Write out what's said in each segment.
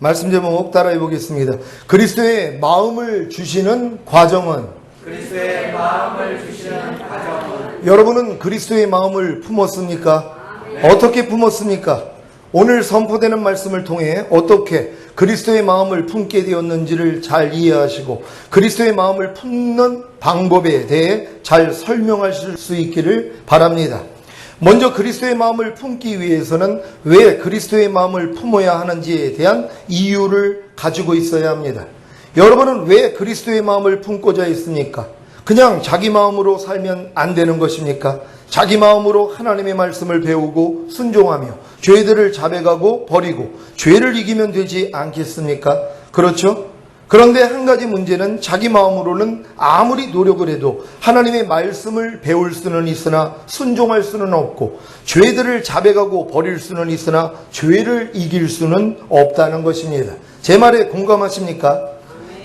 말씀 제목 따라해 보겠습니다. 그리스도의 마음을 주시는 과정은 여러분은 그리스도의 마음을 품었습니까? 어떻게 품었습니까? 오늘 선포되는 말씀을 통해 어떻게 그리스도의 마음을 품게 되었는지를 잘 이해하시고 그리스도의 마음을 품는 방법에 대해 잘 설명하실 수 있기를 바랍니다. 먼저 그리스도의 마음을 품기 위해서는 왜 그리스도의 마음을 품어야 하는지에 대한 이유를 가지고 있어야 합니다. 여러분은 왜 그리스도의 마음을 품고자 했습니까? 그냥 자기 마음으로 살면 안 되는 것입니까? 자기 마음으로 하나님의 말씀을 배우고 순종하며 죄들을 자백하고 버리고 죄를 이기면 되지 않겠습니까? 그렇죠? 그런데 한 가지 문제는 자기 마음으로는 아무리 노력을 해도 하나님의 말씀을 배울 수는 있으나 순종할 수는 없고 죄들을 자백하고 버릴 수는 있으나 죄를 이길 수는 없다는 것입니다. 제 말에 공감하십니까?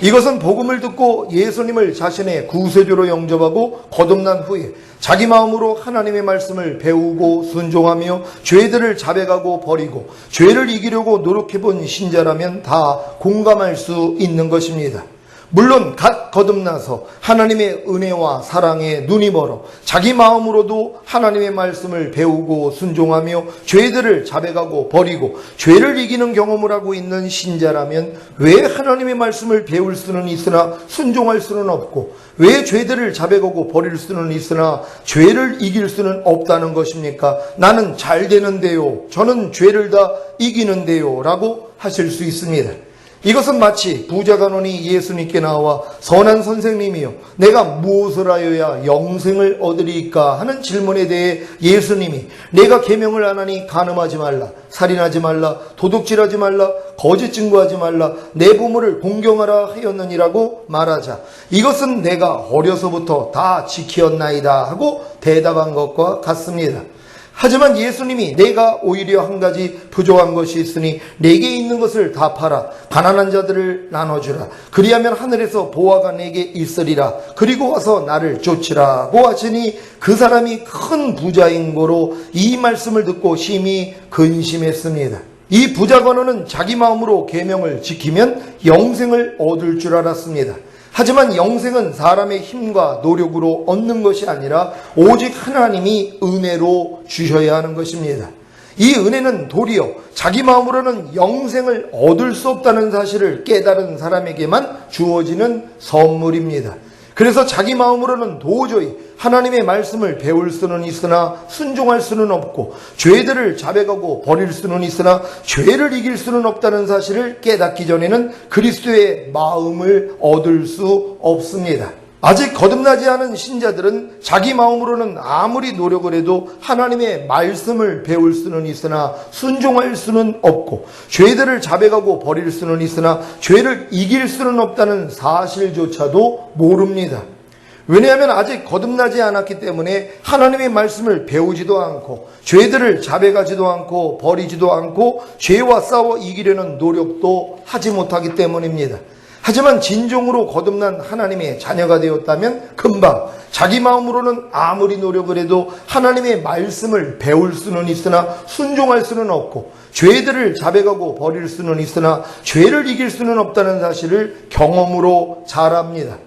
이것은 복음을 듣고 예수님을 자신의 구세주로 영접하고 거듭난 후에 자기 마음으로 하나님의 말씀을 배우고 순종하며 죄들을 자백하고 버리고 죄를 이기려고 노력해본 신자라면 다 공감할 수 있는 것입니다. 물론 갓 거듭나서 하나님의 은혜와 사랑에 눈이 멀어 자기 마음으로도 하나님의 말씀을 배우고 순종하며 죄들을 자백하고 버리고 죄를 이기는 경험을 하고 있는 신자라면 왜 하나님의 말씀을 배울 수는 있으나 순종할 수는 없고 왜 죄들을 자백하고 버릴 수는 있으나 죄를 이길 수는 없다는 것입니까? 나는 잘 되는데요, 저는 죄를 다 이기는데요 라고 하실 수 있습니다. 이것은 마치 부자간원이 예수님께 나와 선한 선생님이요 내가 무엇을 하여야 영생을 얻으리까 하는 질문에 대해 예수님이 내가 계명을 안 하니 간음하지 말라, 살인하지 말라, 도둑질하지 말라, 거짓 증거하지 말라, 내 부모를 공경하라 하였느니라고 말하자 이것은 내가 어려서부터 다 지키었나이다 하고 대답한 것과 같습니다. 하지만 예수님이 내가 오히려 한 가지 부족한 것이 있으니 내게 있는 것을 다 팔아 가난한 자들을 나눠주라. 그리하면 하늘에서 보화가 내게 있으리라. 그리고 와서 나를 쫓으라고 하시니 그 사람이 큰 부자인 고로 이 말씀을 듣고 심히 근심했습니다. 이 부자건원은 자기 마음으로 계명을 지키면 영생을 얻을 줄 알았습니다. 하지만 영생은 사람의 힘과 노력으로 얻는 것이 아니라 오직 하나님이 은혜로 주셔야 하는 것입니다. 이 은혜는 도리어 자기 마음으로는 영생을 얻을 수 없다는 사실을 깨달은 사람에게만 주어지는 선물입니다. 그래서 자기 마음으로는 도저히 하나님의 말씀을 배울 수는 있으나 순종할 수는 없고 죄들을 자백하고 버릴 수는 있으나 죄를 이길 수는 없다는 사실을 깨닫기 전에는 그리스도의 마음을 얻을 수 없습니다. 아직 거듭나지 않은 신자들은 자기 마음으로는 아무리 노력을 해도 하나님의 말씀을 배울 수는 있으나 순종할 수는 없고 죄들을 자백하고 버릴 수는 있으나 죄를 이길 수는 없다는 사실조차도 모릅니다. 왜냐하면 아직 거듭나지 않았기 때문에 하나님의 말씀을 배우지도 않고 죄들을 자백하지도 않고 버리지도 않고 죄와 싸워 이기려는 노력도 하지 못하기 때문입니다. 하지만 진정으로 거듭난 하나님의 자녀가 되었다면 금방 자기 마음으로는 아무리 노력을 해도 하나님의 말씀을 배울 수는 있으나 순종할 수는 없고 죄들을 자백하고 버릴 수는 있으나 죄를 이길 수는 없다는 사실을 경험으로 잘 압니다.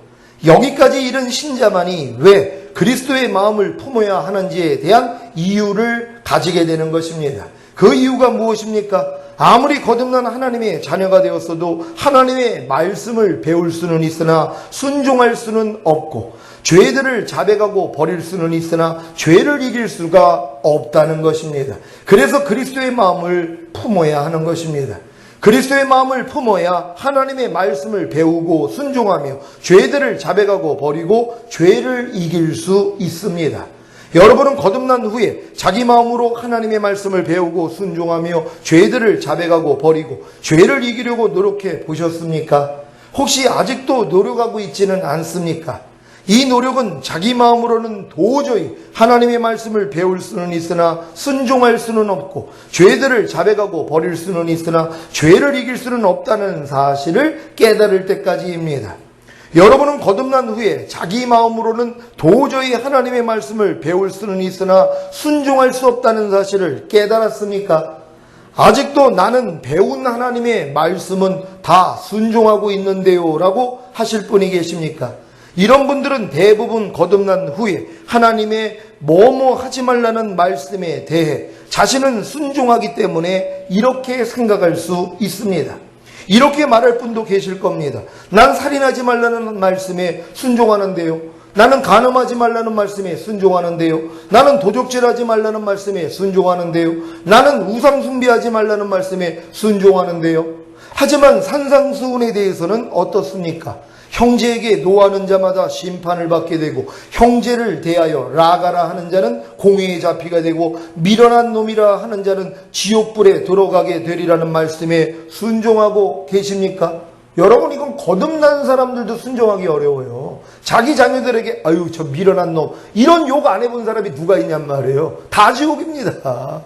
여기까지 이른 신자만이 왜 그리스도의 마음을 품어야 하는지에 대한 이유를 가지게 되는 것입니다. 그 이유가 무엇입니까? 아무리 거듭난 하나님의 자녀가 되었어도 하나님의 말씀을 배울 수는 있으나 순종할 수는 없고 죄들을 자백하고 버릴 수는 있으나 죄를 이길 수가 없다는 것입니다. 그래서 그리스도의 마음을 품어야 하는 것입니다. 그리스도의 마음을 품어야 하나님의 말씀을 배우고 순종하며 죄들을 자백하고 버리고 죄를 이길 수 있습니다. 여러분은 거듭난 후에 자기 마음으로 하나님의 말씀을 배우고 순종하며 죄들을 자백하고 버리고 죄를 이기려고 노력해 보셨습니까? 혹시 아직도 노력하고 있지는 않습니까? 이 노력은 자기 마음으로는 도저히 하나님의 말씀을 배울 수는 있으나 순종할 수는 없고 죄들을 자백하고 버릴 수는 있으나 죄를 이길 수는 없다는 사실을 깨달을 때까지입니다. 여러분은 거듭난 후에 자기 마음으로는 도저히 하나님의 말씀을 배울 수는 있으나 순종할 수 없다는 사실을 깨달았습니까? 아직도 나는 배운 하나님의 말씀은 다 순종하고 있는데요 라고 하실 분이 계십니까? 이런 분들은 대부분 거듭난 후에 하나님의 뭐뭐 하지 말라는 말씀에 대해 자신은 순종하기 때문에 이렇게 생각할 수 있습니다. 이렇게 말할 분도 계실 겁니다. 난 살인하지 말라는 말씀에 순종하는데요. 나는 간음하지 말라는 말씀에 순종하는데요. 나는 도적질하지 말라는 말씀에 순종하는데요. 나는 우상 숭배하지 말라는 말씀에 순종하는데요. 하지만 산상수훈에 대해서는 어떻습니까? 형제에게 노하는 자마다 심판을 받게 되고 형제를 대하여 라가라 하는 자는 공회에 잡히게 되고 미련한 놈이라 하는 자는 지옥불에 들어가게 되리라는 말씀에 순종하고 계십니까? 여러분, 이건 거듭난 사람들도 순종하기 어려워요. 자기 자녀들에게 아유 저 미련한 놈 이런 욕 안 해본 사람이 누가 있냔 말이에요. 다 지옥입니다.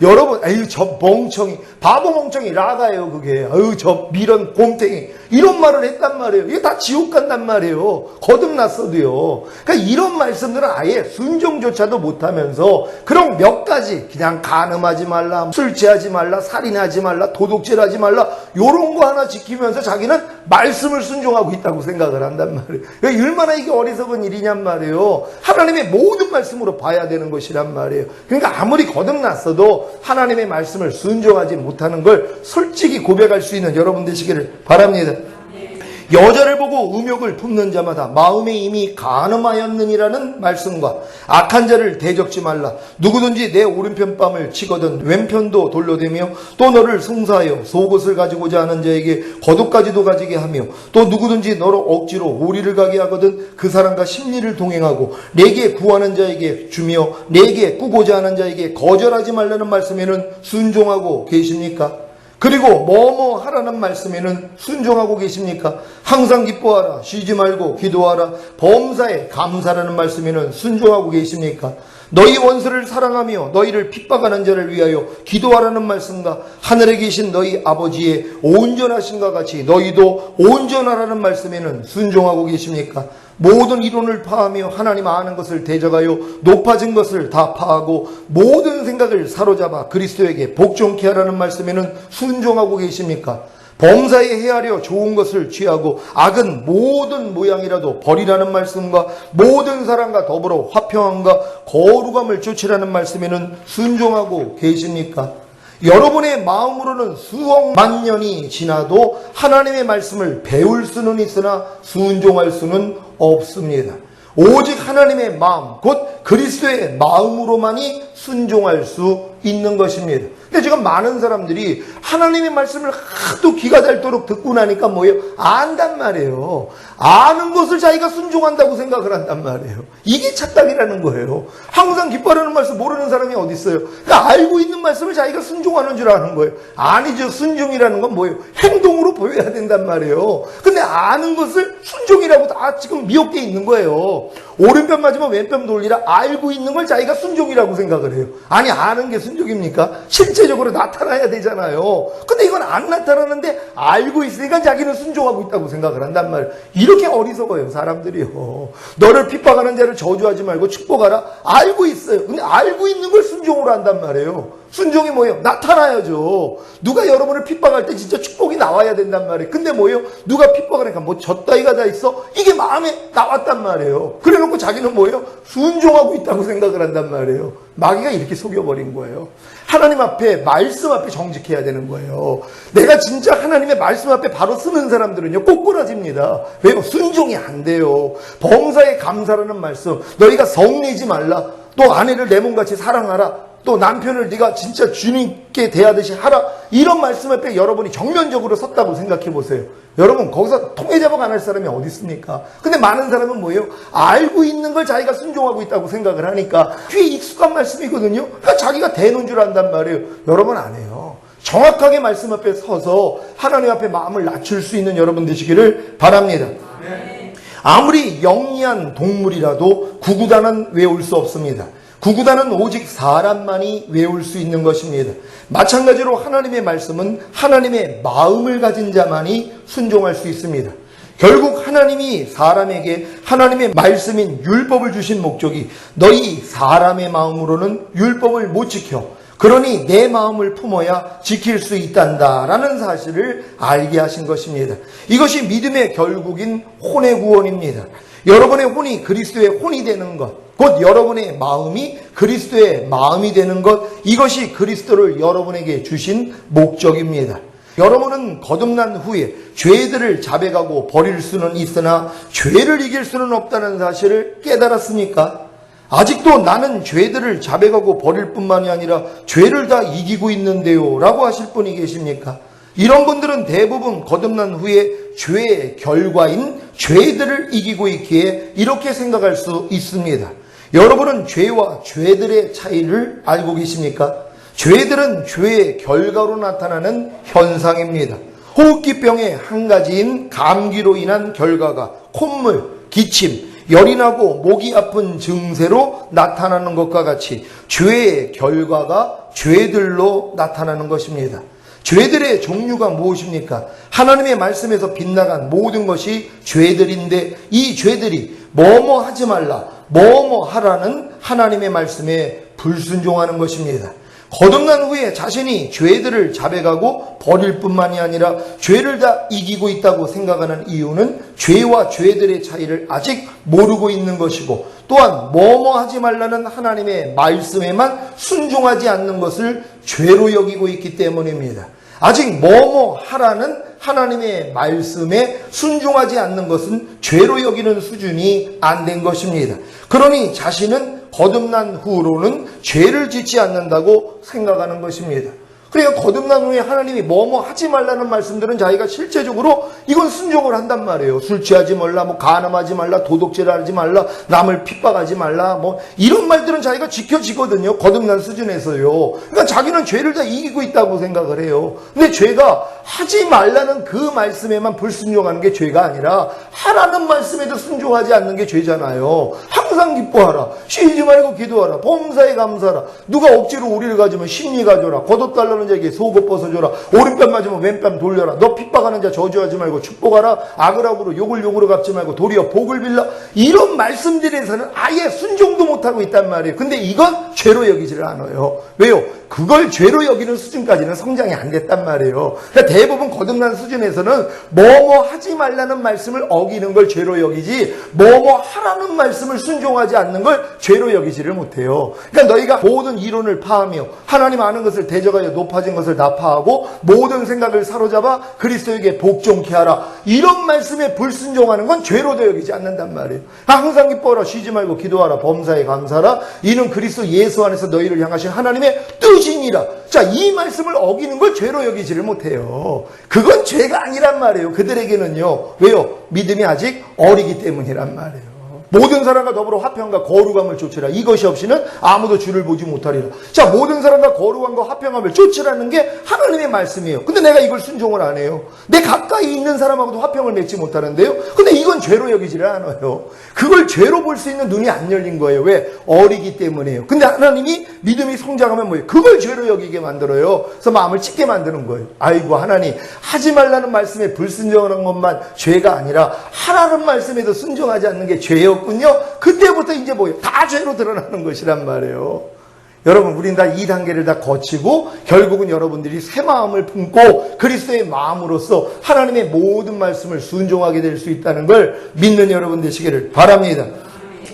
여러분, 아유 저 멍청이 바보 멍청이 라가예요. 그게 아유 저 미련 곰탱이 이런 말을 했단 말이에요. 이게 다 지옥 간단 말이에요. 거듭났어도요. 그러니까 이런 말씀들은 아예 순종조차도 못하면서 그런 몇 가지 그냥 간음하지 말라, 술 취하지 말라, 살인하지 말라, 도둑질하지 말라 요런 거 하나 지키면서 자기는 말씀을 순종하고 있다고 생각을 한단 말이에요. 그러니까 얼마나 이게 어리석은 일이냔 말이에요. 하나님의 모든 말씀으로 봐야 되는 것이란 말이에요. 그러니까 아무리 거듭났어도 하나님의 말씀을 순종하지 못하는 걸 솔직히 고백할 수 있는 여러분 되시기를 바랍니다. 여자를 보고 음욕을 품는 자마다 마음에 이미 간음하였느니라는 말씀과 악한 자를 대적지 말라. 누구든지 내 오른편 뺨을 치거든 왼편도 돌려대며 또 너를 송사하여 속옷을 가지고자 하는 자에게 겉옷까지도 가지게 하며 또 누구든지 너로 억지로 오리를 가게 하거든 그 사람과 심리를 동행하고 내게 구하는 자에게 주며 내게 꾸고자 하는 자에게 거절하지 말라는 말씀에는 순종하고 계십니까? 그리고 뭐뭐 하라는 말씀에는 순종하고 계십니까? 항상 기뻐하라, 쉬지 말고 기도하라, 범사에 감사라는 말씀에는 순종하고 계십니까? 너희 원수를 사랑하며 너희를 핍박하는 자를 위하여 기도하라는 말씀과 하늘에 계신 너희 아버지의 온전하신과 같이 너희도 온전하라는 말씀에는 순종하고 계십니까? 모든 이론을 파하며 하나님 아는 것을 대적하여 높아진 것을 다 파하고 모든 생각을 사로잡아 그리스도에게 복종케 하라는 말씀에는 순종하고 계십니까? 범사에 헤아려 좋은 것을 취하고 악은 모든 모양이라도 버리라는 말씀과 모든 사람과 더불어 화평함과 거룩함을 쫓으라는 말씀에는 순종하고 계십니까? 여러분의 마음으로는 수억만 년이 지나도 하나님의 말씀을 배울 수는 있으나 순종할 수는 없습니다. 오직 하나님의 마음, 곧 그리스도의 마음으로만이 순종할 수 있는 것입니다. 근데 지금 많은 사람들이 하나님의 말씀을 하도 귀가 닳도록 듣고 나니까 뭐예요? 안단 말이에요. 아는 것을 자기가 순종한다고 생각을 한단 말이에요. 이게 착각이라는 거예요. 항상 기뻐하는 말씀 모르는 사람이 어디 있어요? 그러니까 알고 있는 말씀을 자기가 순종하는 줄 아는 거예요. 아니죠. 순종이라는 건 뭐예요? 행동으로 보여야 된단 말이에요. 근데 아는 것을 순종이라고 다 지금 미혹돼 있는 거예요. 오른편 맞으면 왼편 돌리라. 알고 있는 걸 자기가 순종이라고 생각을 해요. 아니, 아는 게 순종입니까? 실제적으로 나타나야 되잖아요. 근데 이건 안 나타나는데 알고 있으니까 자기는 순종하고 있다고 생각을 한단 말이에요. 이렇게 어리석어요, 사람들이요. 너를 핍박하는 자를 저주하지 말고 축복하라. 알고 있어요. 근데 알고 있는 걸 순종으로 한단 말이에요. 순종이 뭐예요? 나타나야죠. 누가 여러분을 핍박할 때 진짜 축복이 나와야 된단 말이에요. 근데 뭐예요? 누가 핍박을 하니까 뭐 젖다이가 다 있어? 이게 마음에 나왔단 말이에요. 그래 놓고 자기는 뭐예요? 순종하고 있다고 생각을 한단 말이에요. 마귀가 이렇게 속여버린 거예요. 하나님 앞에, 말씀 앞에 정직해야 되는 거예요. 내가 진짜 하나님의 말씀 앞에 바로 쓰는 사람들은요, 꼬꾸라집니다. 왜요? 순종이 안 돼요. 범사에 감사라는 말씀, 너희가 성내지 말라, 또 아내를 내 몸같이 사랑하라, 또 남편을 네가 진짜 주님께 대하듯이 하라, 이런 말씀 앞에 여러분이 정면적으로 섰다고 생각해 보세요. 여러분, 거기서 통해잡아가 안 할 사람이 어디 있습니까? 근데 많은 사람은 뭐예요? 알고 있는 걸 자기가 순종하고 있다고 생각을 하니까 귀에 익숙한 말씀이거든요. 그러니까 자기가 대는 줄 안단 말이에요. 여러분, 안 해요. 정확하게 말씀 앞에 서서 하나님 앞에 마음을 낮출 수 있는 여러분 되시기를 바랍니다. 아무리 영리한 동물이라도 구구단은 외울 수 없습니다. 구구단은 오직 사람만이 외울 수 있는 것입니다. 마찬가지로 하나님의 말씀은 하나님의 마음을 가진 자만이 순종할 수 있습니다. 결국 하나님이 사람에게 하나님의 말씀인 율법을 주신 목적이 너희 사람의 마음으로는 율법을 못 지켜 그러니 내 마음을 품어야 지킬 수 있단다라는 사실을 알게 하신 것입니다. 이것이 믿음의 결국인 혼의 구원입니다. 여러분의 혼이 그리스도의 혼이 되는 것, 곧 여러분의 마음이 그리스도의 마음이 되는 것, 이것이 그리스도를 여러분에게 주신 목적입니다. 여러분은 거듭난 후에 죄들을 자백하고 버릴 수는 있으나 죄를 이길 수는 없다는 사실을 깨달았습니까? 아직도 나는 죄들을 자백하고 버릴 뿐만이 아니라 죄를 다 이기고 있는데요 라고 하실 분이 계십니까? 이런 분들은 대부분 거듭난 후에 죄의 결과인 죄들을 이기고 있기에 이렇게 생각할 수 있습니다. 여러분은 죄와 죄들의 차이를 알고 계십니까? 죄들은 죄의 결과로 나타나는 현상입니다. 호흡기병의 한 가지인 감기로 인한 결과가 콧물, 기침, 열이 나고 목이 아픈 증세로 나타나는 것과 같이 죄의 결과가 죄들로 나타나는 것입니다. 죄들의 종류가 무엇입니까? 하나님의 말씀에서 빗나간 모든 것이 죄들인데 이 죄들이 뭐뭐 하지 말라, 뭐뭐 하라는 하나님의 말씀에 불순종하는 것입니다. 거듭난 후에 자신이 죄들을 자백하고 버릴 뿐만이 아니라 죄를 다 이기고 있다고 생각하는 이유는 죄와 죄들의 차이를 아직 모르고 있는 것이고 또한 뭐뭐 하지 말라는 하나님의 말씀에만 순종하지 않는 것을 죄로 여기고 있기 때문입니다. 아직 뭐뭐 하라는 하나님의 말씀에 순종하지 않는 것은 죄로 여기는 수준이 안 된 것입니다. 그러니 자신은 거듭난 후로는 죄를 짓지 않는다고 생각하는 것입니다. 그러니까 거듭난 후에 하나님이 뭐뭐 하지 말라는 말씀들은 자기가 실제적으로 이건 순종을 한단 말이에요. 술 취하지 말라, 간음하지 말라, 도둑질하지 말라, 남을 핍박하지 말라, 이런 말들은 자기가 지켜지거든요. 거듭난 수준에서요. 그러니까 자기는 죄를 다 이기고 있다고 생각을 해요. 근데 죄가 하지 말라는 그 말씀에만 불순종하는 게 죄가 아니라 하라는 말씀에도 순종하지 않는 게 죄잖아요. 항상 기뻐하라, 쉬지 말고 기도하라, 범사에 감사하라, 누가 억지로 우리를 가지면 심리 가져라, 거듭달라는 자에게 속옷 벗어줘라, 오른뺨 맞으면 왼뺨 돌려라, 너 핍박하는 자 저주하지 말고 축복하라, 악을 악으로 욕을 욕으로 갚지 말고 도리어 복을 빌라, 이런 말씀들에서는 아예 순종도 못하고 있단 말이에요. 근데 이건 죄로 여기지를 않아요. 왜요? 그걸 죄로 여기는 수준까지는 성장이 안 됐단 말이에요. 그러니까 대부분 거듭난 수준에서는 뭐뭐 하지 말라는 말씀을 어기는 걸 죄로 여기지 뭐뭐 하라는 말씀을 순종하지 않는 걸 죄로 여기지를 못해요. 그러니까 너희가 모든 이론을 파하며 하나님 아는 것을 대적하여 높아진 것을 나파하고 모든 생각을 사로잡아 그리스도에게 복종케 하라, 이런 말씀에 불순종하는 건 죄로도 여기지 않는단 말이에요. 항상 기뻐하라, 쉬지 말고 기도하라, 범사에 감사하라, 이는 그리스도 예수 안에서 너희를 향하신 하나님의 뜻이니라. 자, 이 말씀을 어기는 걸 죄로 여기지를 못해요. 그건 죄가 아니란 말이에요. 그들에게는요. 왜요? 믿음이 아직 어리기 때문이란 말이에요. 모든 사람과 더불어 화평과 거룩함을 쫓으라. 이것이 없이는 아무도 주를 보지 못하리라. 자, 모든 사람과 거룩함과 화평함을 쫓으라는 게 하나님의 말씀이에요. 근데 내가 이걸 순종을 안 해요. 내 가까이 있는 사람하고도 화평을 맺지 못하는데요. 근데 이건 죄로 여기지를 않아요. 그걸 죄로 볼 수 있는 눈이 안 열린 거예요. 왜? 어리기 때문이에요. 근데 하나님이 믿음이 성장하면 뭐예요? 그걸 죄로 여기게 만들어요. 그래서 마음을 찢게 만드는 거예요. 아이고, 하나님, 하지 말라는 말씀에 불순종하는 것만 죄가 아니라 하라는 말씀에도 순종하지 않는 게 죄요. 군요. 그때부터 이제 뭐예요? 다 죄로 드러나는 것이란 말이에요. 여러분, 우린 다 이 단계를 다 거치고 결국은 여러분들이 새 마음을 품고 그리스도의 마음으로서 하나님의 모든 말씀을 순종하게 될 수 있다는 걸 믿는 여러분 되시기를 바랍니다.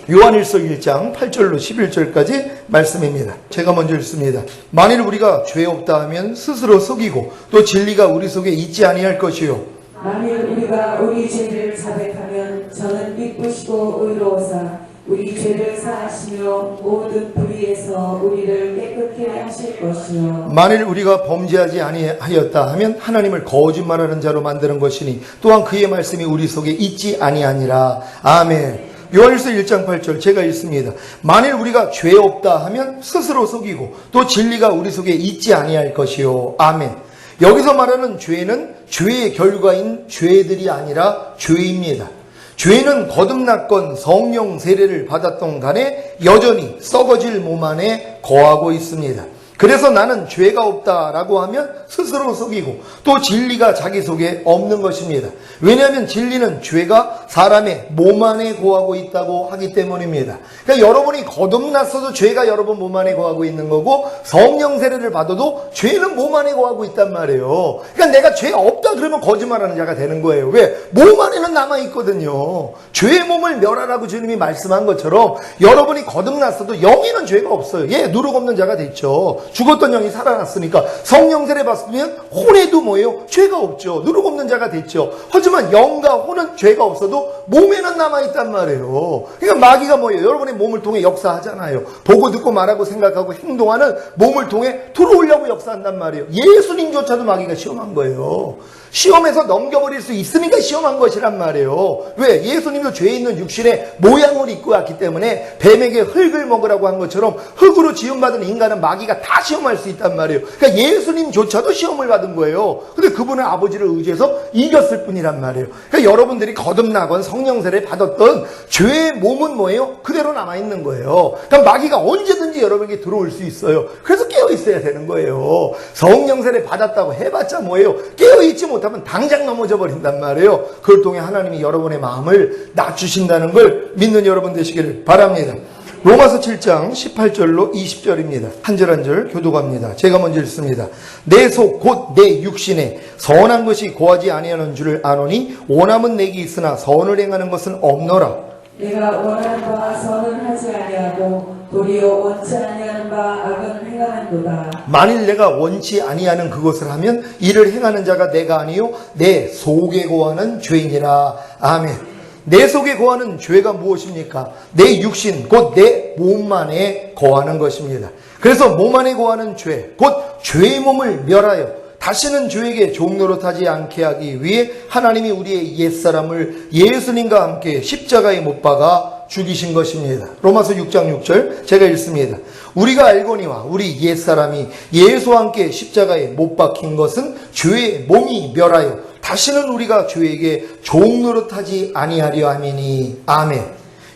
요한일서 1장 8절로 11절까지 말씀입니다. 제가 먼저 읽습니다. 만일 우리가 죄 없다 하면 스스로 속이고 또 진리가 우리 속에 있지 아니할 것이요, 만일 우리가 우리 죄를 자백하면 저는 기쁘시고 의로우사 우리 죄를 사하시며 모든 불의에서 우리를 깨끗게 하실 것이요, 만일 우리가 범죄하지 아니하였다 하면 하나님을 거짓말하는 자로 만드는 것이니 또한 그의 말씀이 우리 속에 있지 아니하니라. 아멘. 요한일서 1장 8절 제가 읽습니다. 만일 우리가 죄 없다 하면 스스로 속이고 또 진리가 우리 속에 있지 아니할 것이요. 아멘. 여기서 말하는 죄는 죄의 결과인 죄들이 아니라 죄입니다. 죄는 거듭났건 성령 세례를 받았던 간에 여전히 썩어질 몸 안에 거하고 있습니다. 그래서 나는 죄가 없다라고 하면 스스로 속이고 또 진리가 자기 속에 없는 것입니다. 왜냐하면 진리는 죄가 사람의 몸 안에 거하고 있다고 하기 때문입니다. 그러니까 여러분이 거듭났어도 죄가 여러분 몸 안에 거하고 있는 거고 성령 세례를 받아도 죄는 몸 안에 거하고 있단 말이에요. 그러니까 내가 죄 없다 그러면 거짓말하는 자가 되는 거예요. 왜? 몸 안에는 남아있거든요. 죄의 몸을 멸하라고 주님이 말씀한 것처럼 여러분이 거듭났어도 영에는 죄가 없어요. 예, 누룩 없는 자가 됐죠. 죽었던 영이 살아났으니까 성령 세례 받으면 혼에도 뭐예요? 죄가 없죠. 누룩 없는 자가 됐죠. 하지만 영과 혼은 죄가 없어도 몸에는 남아있단 말이에요. 그러니까 마귀가 뭐예요? 여러분의 몸을 통해 역사하잖아요. 보고 듣고 말하고 생각하고 행동하는 몸을 통해 들어오려고 역사한단 말이에요. 예수님조차도 마귀가 시험한 거예요. 시험에서 넘겨버릴 수 있으니까 시험한 것이란 말이에요. 왜? 예수님도 죄 있는 육신의 모양을 입고 왔기 때문에 뱀에게 흙을 먹으라고 한 것처럼 흙으로 지음받은 인간은 마귀가 다 시험할 수 있단 말이에요. 그러니까 예수님조차도 시험을 받은 거예요. 근데 그분은 아버지를 의지해서 이겼을 뿐이란 말이에요. 그러니까 여러분들이 거듭나건 성령세례 받았던 죄의 몸은 뭐예요? 그대로 남아있는 거예요. 그러니까 마귀가 언제든지 여러분에게 들어올 수 있어요. 그래서 깨어있어야 되는 거예요. 성령세례 받았다고 해봤자 뭐예요? 깨어있지 못하면 당장 넘어져 버린단 말이에요. 그걸 통해 하나님이 여러분의 마음을 낮추신다는 걸 믿는 여러분 되시기를 바랍니다. 로마서 7장 18절로 20절입니다. 한 절 한 절 교독합니다. 제가 먼저 읽습니다. 내 속 곧 내 육신에 선한 것이 고하지 아니하는 줄을 아노니 원함은 내게 있으나 선을 행하는 것은 없노라. 내가 원하는 바 선은 하지 아니하고 도리어 원치 아니하는 바 악은 행하는도다. 만일 내가 원치 아니하는 그것을 하면 이를 행하는 자가 내가 아니요 내 속에 거하는 죄이니라. 아멘. 내 속에 거하는 죄가 무엇입니까? 내 육신 곧 내 몸만에 거하는 것입니다. 그래서 몸 안에 거하는 죄, 곧 죄의 몸을 멸하여 다시는 죄에게 종노릇하지 않게 하기 위해 하나님이 우리의 옛사람을 예수님과 함께 십자가에 못 박아 죽이신 것입니다. 로마서 6장 6절 제가 읽습니다. 우리가 알거니와 우리 옛사람이 예수와 함께 십자가에 못 박힌 것은 죄의 몸이 멸하여 다시는 우리가 죄에게 종노릇하지 아니하려 함이니. 아멘.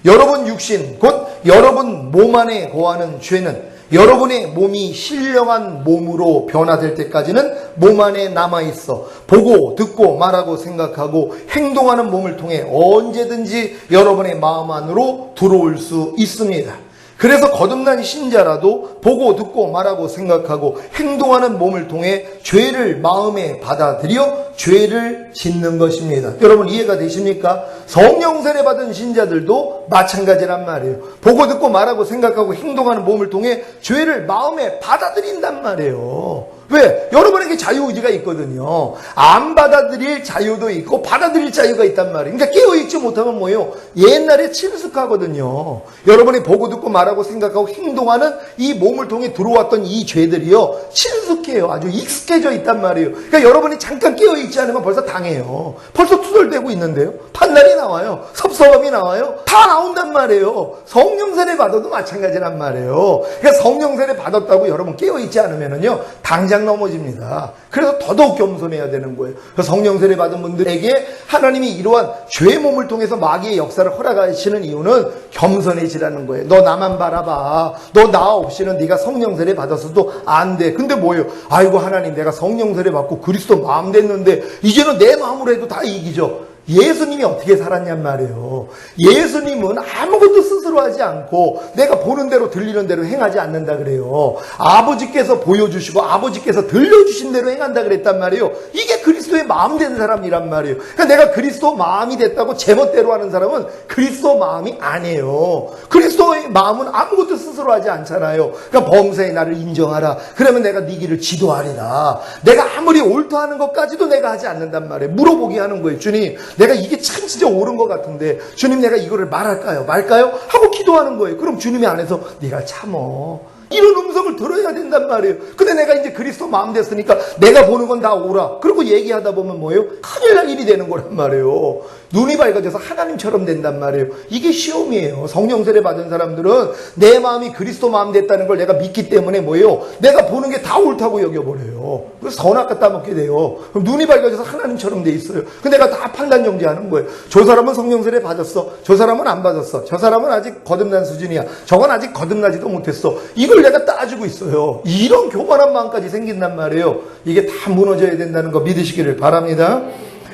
여러분 육신 곧 여러분 몸 안에 거하는 죄는 여러분의 몸이 신령한 몸으로 변화될 때까지는 몸 안에 남아있어 보고 듣고 말하고 생각하고 행동하는 몸을 통해 언제든지 여러분의 마음 안으로 들어올 수 있습니다. 그래서 거듭난 신자라도 보고 듣고 말하고 생각하고 행동하는 몸을 통해 죄를 마음에 받아들여 죄를 짓는 것입니다. 여러분 이해가 되십니까? 성령 세례 받은 신자들도 마찬가지란 말이에요. 보고 듣고 말하고 생각하고 행동하는 몸을 통해 죄를 마음에 받아들인단 말이에요. 왜? 여러분에게 자유의지가 있거든요. 안 받아들일 자유도 있고 받아들일 자유가 있단 말이에요. 그러니까 깨어있지 못하면 뭐예요? 옛날에 친숙하거든요. 여러분이 보고 듣고 말하고 생각하고 행동하는 이 몸을 통해 들어왔던 이 죄들이요 친숙해요. 아주 익숙해져 있단 말이에요. 그러니까 여러분이 잠깐 깨어있지 않으면 벌써 당해요. 벌써 투덜대고 있는데요. 판단이 나와요. 섭섭함이 나와요. 다 나온단 말이에요. 성령세례 받아도 마찬가지란 말이에요. 그러니까 성령세례 받았다고 여러분 깨어있지 않으면요 당장 넘어집니다. 그래서 더더욱 겸손해야 되는 거예요. 성령 세례 받은 분들에게 하나님이 이러한 죄의 몸을 통해서 마귀의 역사를 허락하시는 이유는 겸손해지라는 거예요. 너 나만 바라봐. 너 나 없이는 네가 성령 세례 받았어도 안 돼. 근데 뭐예요? 아이고 하나님 내가 성령 세례 받고 그리스도 마음 됐는데 이제는 내 마음으로 해도 다 이기죠. 예수님이 어떻게 살았냔 말이에요. 예수님은 아무것도 스스로 하지 않고 내가 보는 대로 들리는 대로 행하지 않는다 그래요. 아버지께서 보여주시고 아버지께서 들려주신 대로 행한다 그랬단 말이에요. 이게 그리스도의 마음 된 사람이란 말이에요. 그러니까 내가 그리스도 마음이 됐다고 제멋대로 하는 사람은 그리스도 마음이 아니에요. 그리스도의 마음은 아무것도 스스로 하지 않잖아요. 그러니까 범사의 나를 인정하라. 그러면 내가 네 길을 지도하리라. 내가 아무리 옳다하는 것까지도 내가 하지 않는단 말이에요. 물어보게 하는 거예요. 주님 내가 이게 참 진짜 옳은 것 같은데 주님 내가 이거를 말할까요? 말까요? 하고 기도하는 거예요. 그럼 주님이 안에서 네가 참어. 이런 음성을 들어야 된단 말이에요. 근데 내가 이제 그리스도 마음 됐으니까 내가 보는 건 다 옳아. 그리고 얘기하다 보면 뭐예요? 큰일 날 일이 되는 거란 말이에요. 눈이 밝아져서 하나님처럼 된단 말이에요. 이게 시험이에요. 성령 세례 받은 사람들은 내 마음이 그리스도 마음 됐다는 걸 내가 믿기 때문에 뭐예요? 내가 보는 게 다 옳다고 여겨버려요. 그래서 선악 따먹게 돼요. 그럼 눈이 밝아져서 하나님처럼 돼 있어요. 근데 내가 다 판단 정지하는 거예요. 저 사람은 성령 세례 받았어. 저 사람은 안 받았어. 저 사람은 아직 거듭난 수준이야. 저건 아직 거듭나지도 못했어. 이걸 이걸 내가 따지고 있어요. 이런 교만한 마음까지 생긴단 말이에요. 이게 다 무너져야 된다는 거 믿으시기를 바랍니다.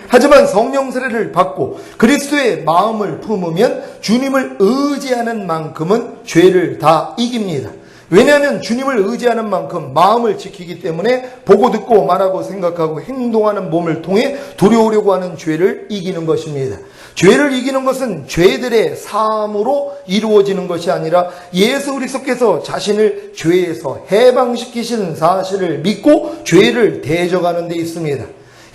하지만 성령 세례를 받고 그리스도의 마음을 품으면 주님을 의지하는 만큼은 죄를 다 이깁니다. 왜냐하면 주님을 의지하는 만큼 마음을 지키기 때문에 보고 듣고 말하고 생각하고 행동하는 몸을 통해 두려우려고 하는 죄를 이기는 것입니다. 죄를 이기는 것은 죄들의 사함으로 이루어지는 것이 아니라 예수 그리스도께서 자신을 죄에서 해방시키시는 사실을 믿고 죄를 대적하는 데 있습니다.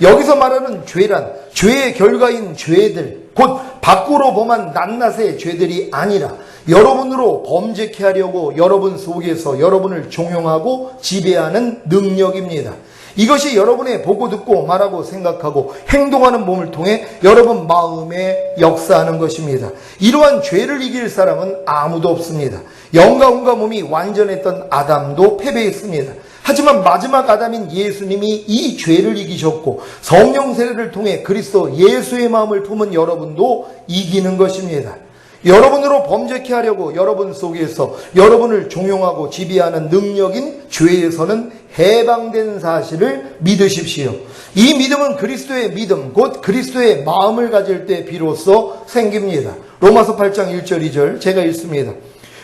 여기서 말하는 죄란 죄의 결과인 죄들, 곧 밖으로 범한 낱낱의 죄들이 아니라 여러분으로 범죄케 하려고 여러분 속에서 여러분을 종용하고 지배하는 능력입니다. 이것이 여러분의 보고 듣고 말하고 생각하고 행동하는 몸을 통해 여러분 마음에 역사하는 것입니다. 이러한 죄를 이길 사람은 아무도 없습니다. 영과 혼과 몸이 완전했던 아담도 패배했습니다. 하지만 마지막 아담인 예수님이 이 죄를 이기셨고 성령 세례를 통해 그리스도 예수의 마음을 품은 여러분도 이기는 것입니다. 여러분으로 범죄케 하려고 여러분 속에서 여러분을 종용하고 지배하는 능력인 죄에서는 해방된 사실을 믿으십시오. 이 믿음은 그리스도의 믿음, 곧 그리스도의 마음을 가질 때 비로소 생깁니다. 로마서 8장 1절 2절 제가 읽습니다.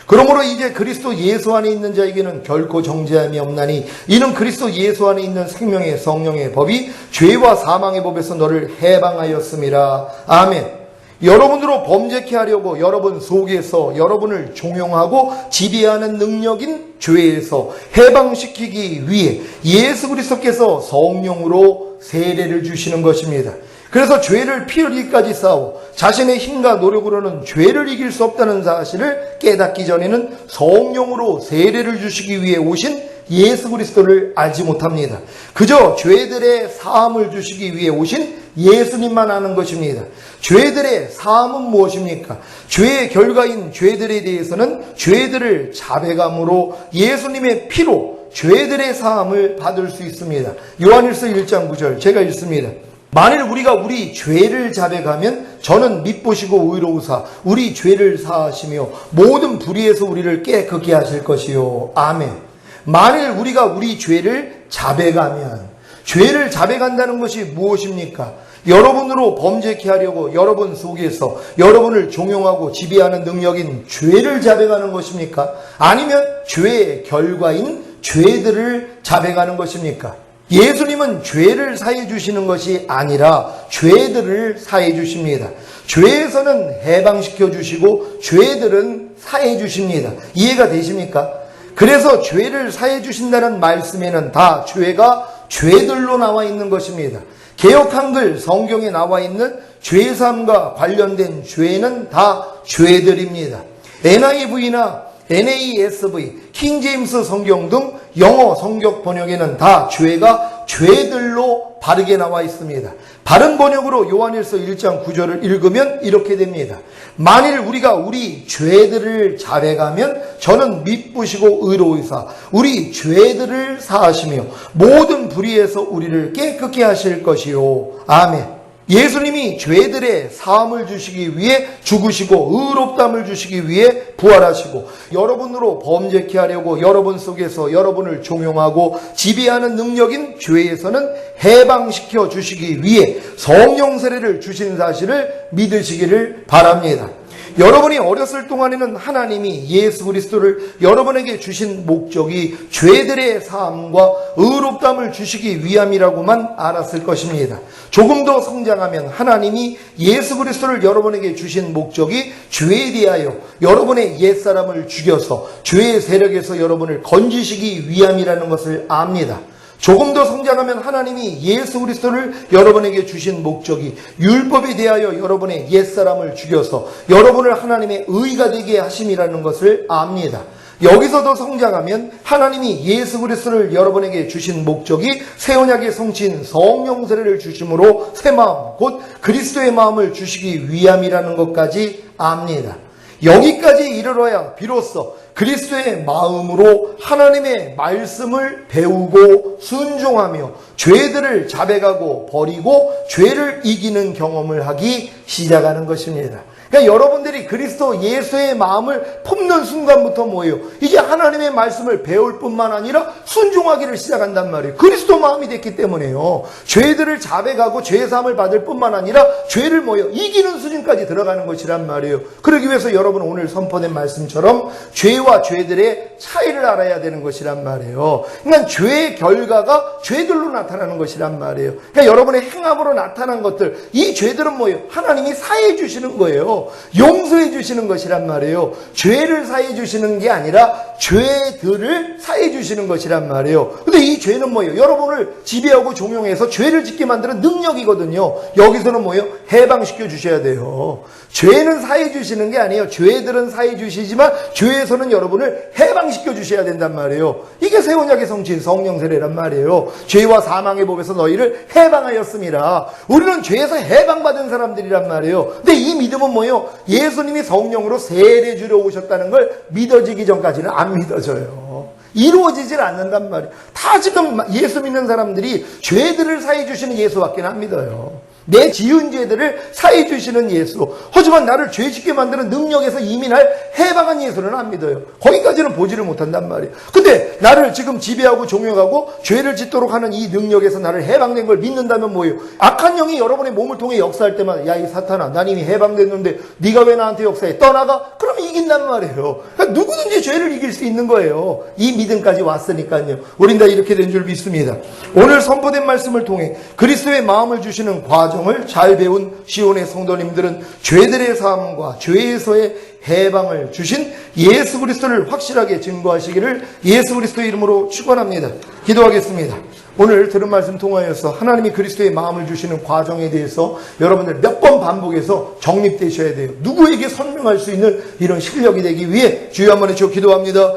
그러므로 이제 그리스도 예수 안에 있는 자에게는 결코 정죄함이 없나니 이는 그리스도 예수 안에 있는 생명의 성령의 법이 죄와 사망의 법에서 너를 해방하였음이라. 아멘. 여러분으로 범죄케 하려고 여러분 속에서 여러분을 종용하고 지배하는 능력인 죄에서 해방시키기 위해 예수 그리스도께서 성령으로 세례를 주시는 것입니다. 그래서 죄를 피 흘리기까지 싸워 자신의 힘과 노력으로는 죄를 이길 수 없다는 사실을 깨닫기 전에는 성령으로 세례를 주시기 위해 오신 예수 그리스도를 알지 못합니다. 그저 죄들의 사함을 주시기 위해 오신 예수님만 아는 것입니다. 죄들의 사함은 무엇입니까? 죄의 결과인 죄들에 대해서는 죄들을 자백함으로 예수님의 피로 죄들의 사함을 받을 수 있습니다. 요한일서 1장 9절 제가 읽습니다. 만일 우리가 우리 죄를 자백하면 저는 미쁘시고 의로우사 우리 죄를 사하시며 모든 불의에서 우리를 깨끗게 하실 것이요. 아멘. 만일 우리가 우리 죄를 자백하면, 죄를 자백한다는 것이 무엇입니까? 여러분으로 범죄케 하려고 여러분 속에서 여러분을 종용하고 지배하는 능력인 죄를 자백하는 것입니까? 아니면 죄의 결과인 죄들을 자백하는 것입니까? 예수님은 죄를 사해 주시는 것이 아니라 죄들을 사해 주십니다. 죄에서는 해방시켜 주시고 죄들은 사해 주십니다. 이해가 되십니까? 그래서 죄를 사해 주신다는 말씀에는 다 죄가 죄들로 나와 있는 것입니다. 개역 한글 성경에 나와 있는 죄사함과 관련된 죄는 다 죄들입니다. NIV나 NASV, 킹제임스 성경 등 영어 성경 번역에는 다 죄가 죄들로 바르게 나와 있습니다. 바른 번역으로 요한일서 1장 9절을 읽으면 이렇게 됩니다. 만일 우리가 우리 죄들을 자백하면 저는 미쁘시고 의로우사 우리 죄들을 사하시며 모든 불의에서 우리를 깨끗게 하실 것이요. 아멘. 예수님이 죄들의 사함을 주시기 위해 죽으시고 의롭다함을 주시기 위해 부활하시고 여러분으로 범죄케 하려고 여러분 속에서 여러분을 종용하고 지배하는 능력인 죄에서는 해방시켜 주시기 위해 성령 세례를 주신 사실을 믿으시기를 바랍니다. 여러분이 어렸을 동안에는 하나님이 예수 그리스도를 여러분에게 주신 목적이 죄들의 사함과 의롭다함을 주시기 위함이라고만 알았을 것입니다. 조금 더 성장하면 하나님이 예수 그리스도를 여러분에게 주신 목적이 죄에 대하여 여러분의 옛사람을 죽여서 죄의 세력에서 여러분을 건지시기 위함이라는 것을 압니다. 조금 더 성장하면 하나님이 예수 그리스도를 여러분에게 주신 목적이 율법에 대하여 여러분의 옛사람을 죽여서 여러분을 하나님의 의가 되게 하심이라는 것을 압니다. 여기서 더 성장하면 하나님이 예수 그리스도를 여러분에게 주신 목적이 새 언약의 성취인 성령 세례를 주심으로 새 마음, 곧 그리스도의 마음을 주시기 위함이라는 것까지 압니다. 여기까지 이르러야 비로소 그리스도의 마음으로 하나님의 말씀을 배우고 순종하며 죄들을 자백하고 버리고 죄를 이기는 경험을 하기 시작하는 것입니다. 그러니까 여러분들이 그리스도 예수의 마음을 품는 순간부터 뭐예요? 이제 하나님의 말씀을 배울 뿐만 아니라 순종하기를 시작한단 말이에요. 그리스도 마음이 됐기 때문에요. 죄들을 자백하고 죄사함을 받을 뿐만 아니라 죄를 뭐예요? 이기는 수준까지 들어가는 것이란 말이에요. 그러기 위해서 여러분 오늘 선포된 말씀처럼 죄와 죄들의 차이를 알아야 되는 것이란 말이에요. 그러니까 죄의 결과가 죄들로 나타나는 것이란 말이에요. 그러니까 여러분의 행함으로 나타난 것들, 이 죄들은 뭐예요? 하나님이 사해 주시는 거예요. 용서해 주시는 것이란 말이에요. 죄를 사해 주시는 게 아니라 죄들을 사해 주시는 것이란 말이에요. 근데 이 죄는 뭐예요? 여러분을 지배하고 종용해서 죄를 짓게 만드는 능력이거든요. 여기서는 뭐예요? 해방시켜 주셔야 돼요. 죄는 사해 주시는 게 아니에요. 죄들은 사해 주시지만 죄에서는 여러분을 해방시켜 주셔야 된단 말이에요. 이게 새 언약의 성취인 성령 세례란 말이에요. 죄와 사망의 법에서 너희를 해방하였습니다. 우리는 죄에서 해방받은 사람들이란 말이에요. 근데 이 믿음은 뭐예요? 예수님이 성령으로 세례 주려 오셨다는 걸 믿어지기 전까지는 안 믿어져요. 이루어지질 않는단 말이에요. 다 지금 예수 믿는 사람들이 죄들을 사해 주시는 예수밖에 안 믿어요. 내 지은 죄들을 사해 주시는 예수. 하지만 나를 죄짓게 만드는 능력에서 이민할 해방한 예수는 안 믿어요. 거기까지는 보지를 못한단 말이에요. 근데 나를 지금 지배하고 종용하고 죄를 짓도록 하는 이 능력에서 나를 해방된 걸 믿는다면 뭐예요? 악한 영이 여러분의 몸을 통해 역사할 때마다 야, 이 사탄아, 난 이미 해방됐는데 네가 왜 나한테 역사해? 떠나가? 그러면 이긴단 말이에요. 그러니까 누구든지 죄를 이길 수 있는 거예요. 이 믿음까지 왔으니까요. 우린 다 이렇게 된 줄 믿습니다. 오늘 선포된 말씀을 통해 그리스도의 마음을 주시는 과정을 잘 배운 시온의 성도님들은 죄들의 사함과 죄에서의 해방을 주신 예수 그리스도를 확실하게 증거하시기를 예수 그리스도의 이름으로 축원합니다. 기도하겠습니다. 오늘 들은 말씀 통하여서 하나님이 그리스도의 마음을 주시는 과정에 대해서 여러분들 몇 번 반복해서 정립되셔야 돼요. 누구에게 설명할 수 있는 이런 실력이 되기 위해 주여 한번 해주시고 기도합니다.